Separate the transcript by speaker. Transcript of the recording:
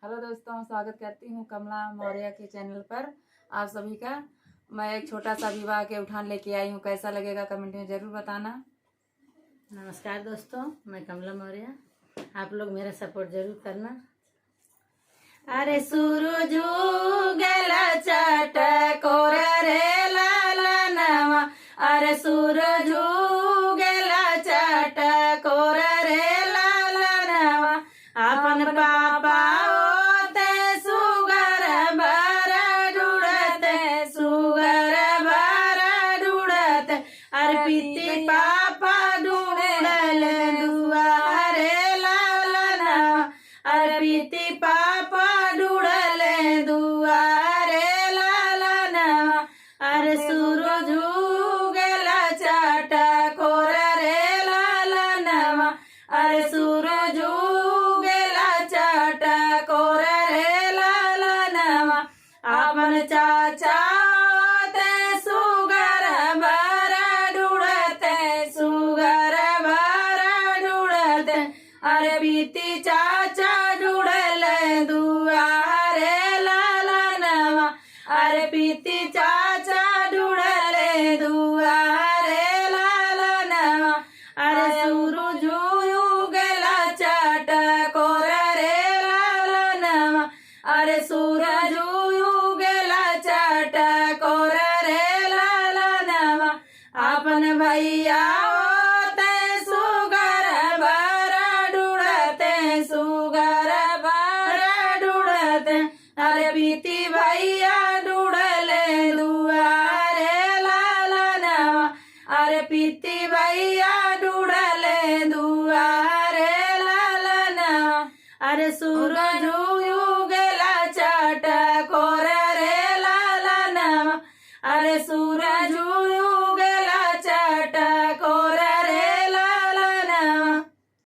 Speaker 1: Hello दोस्तों, स्वागत करती हूँ कमला मौर्य के चैनल पर आप सभी का। मैं एक छोटा सा विवाह के उठान लेके आई हूँ। कैसा लगेगा कमेंट में जरूर बताना।
Speaker 2: नमस्कार दोस्तों, मैं कमला मौर्य। आप लोग मेरा सपोर्ट जरूर करना। अरे सूरज उगला चटकोर रे लालनवा, अरे सूरज उगला चटकोर रे लालनवा, अपन पापा होते सुगर भर ढूढ़ते, सुगर भर ढूढ़ते, अरे पीती पापा ढूढ़ल दुआरे लालनवा, अरे पीती पापा ढूढ़ले दुआरे लालनवा, अरे सूरज उगला चटकोर रे लालनवा, अरे सूरज उगला चटकोर रे लालनवा, अपन चाचा होते सुगर भर ढूढ़ते, सुगर भर ढूढ़ते, अरे बीती चाचा ढूढ़ल दुआरे लालनवा, अरे बीती चाचा ढूढ़ल दुआरे लालनवा, अरे सूरज उगला चटकोर रे लालनवा, अरे सूरज उगला चटकोर रे लालनवा, अपन भैया होते सुगर भर ढूढ़ते, सुगर भर ढूढ़ते, अरे बीती भैया ढूढ़ले दुआरे लालनवा, अरे पीती भैया ढूढ़ले दुआरे लालनवा, अरे सूरज उगला चटकोर रे लालनवा, अरे सूरज